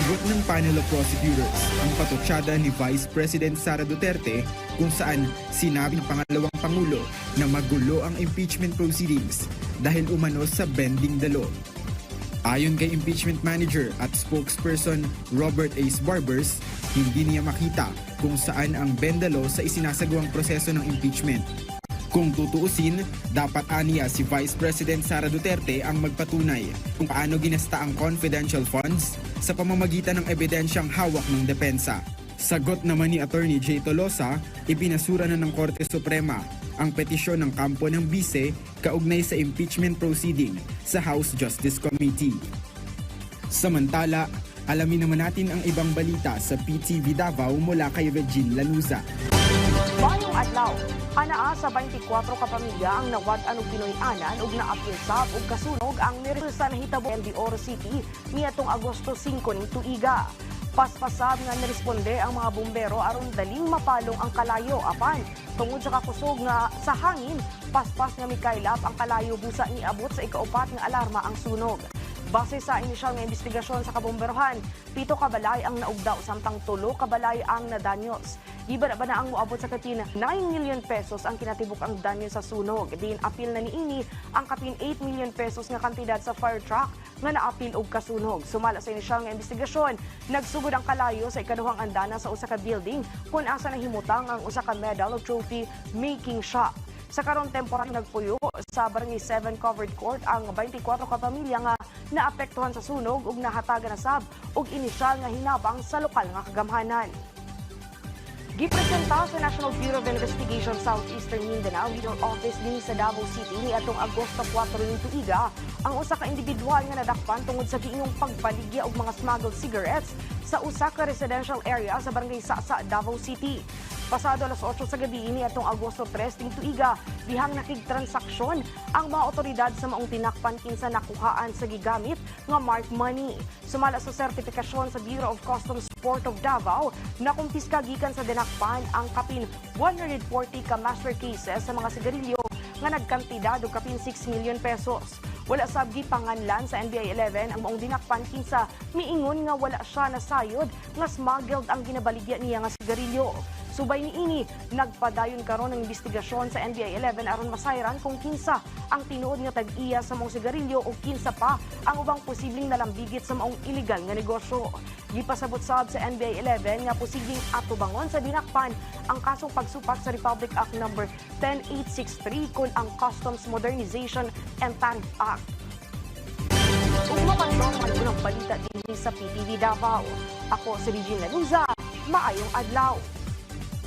Sinagot ng panel of prosecutors ang patutsada ni Vice President Sara Duterte kung saan sinabi ng pangalawang Pangulo na magulo ang impeachment proceedings dahil umano sa bending the law. Ayon kay impeachment manager at spokesperson Robert Ace Barbers, hindi niya makita kung saan ang bend the law sa isinasagawang proseso ng impeachment. Kung tutuusin, dapat aniya si Vice President Sara Duterte ang magpatunay kung paano ginasta ang confidential funds sa pamamagitan ng ebidensyang hawak ng depensa. Sagot naman ni Attorney Jay Tolosa, ipinasura na ng Korte Suprema ang petisyon ng kampo ng bise kaugnay sa impeachment proceeding sa House Justice Committee. Samantala, alamin naman natin ang ibang balita sa PTV Davao mula kay Regine Lanuza. Bayong adlaw, anaa sa 24 ka pamilya ang nawad-an og Pinoy-anan ug naapil sab og kasunog ang miril sa nahitabo sa Oro City niadtong Agosto 5 ning tuiga. Paspasab nga niresponde ang mga bumbero aron daling mapalong ang kalayo apan tungod sa kakusog nga sa hangin, paspas nga mikaylap ang kalayo busa niabot sa ikaupat nga alarma ang sunog. Base sa inisyal nga investigasyon sa kabomberohan, 7 ka balay ang naugdaw samtang 3 ka balay ang nadanyos. Iba na ang moabot sa katin 9 million pesos ang kinatibuk ang danyo sa sunog. Din apil na niini ang kapin 8 million pesos nga kantidad sa fire truck nga naapil og kasunog. Sumala sa inisyal nga investigasyon, nagsugod ang kalayo sa ikaduhang andana sa usa ka building kung asa nahimutang ang usa ka medal o trophy making shop. Sa karon temporal nagpuyo sa Barangay 7 Covered Court ang 24 ka pamilya nga naapektuhan sa sunog ug nahatagan na sab og inisyal nga hinabang sa lokal nga kagamhanan. Gipresenta sa National Bureau of Investigation Southeastern Mindanao Leader Office dinhi sa Davao City niadtong Agosto 4 ning tuiga ang usa ka individual nga nadakpan tungod sa giingong pagbaligya og mga smuggled cigarettes sa usa ka residential area sa Barangay Sasa, Davao City. Pasado alas 8 sa gabi niadtong Agosto 3 ning tuiga, dihang nakigtransaksyon ang mga otoridad sa maong tinakpan kinsa nakuhaan sa gigamit nga marked money. Sumala sa sertifikasyon sa Bureau of Customs Port of Davao, nakumpiska gikan sa dinakpan ang kapin 140 ka master cases sa mga sigarilyo nga nagkantidad og kapin 6 million pesos. Wala sabgi panganlan sa NBI 11 ang maong dinakpan kinsa miingon nga wala siya nasayod nga smuggled ang ginabaligya niya nga sigarilyo. Subay niini, nagpadayon karon ng investigasyon sa NBI 11 aron masayran kung kinsa ang tinuod nga tag-iya sa maong sigarilyo o kinsa pa ang ubang posibleng nalambigit sa maong illegal nga negosyo. Gipasabot sab sa NBI 11 nga posibleng atubangon sa dinakpan ang kasong pagsupak sa Republic Act No. 10863 kun ang Customs Modernization and Tariff Act. Ug mapadlong ang unang balita dinhi sa PTV Davao. Ako si Regine Lanuza, maayong adlaw.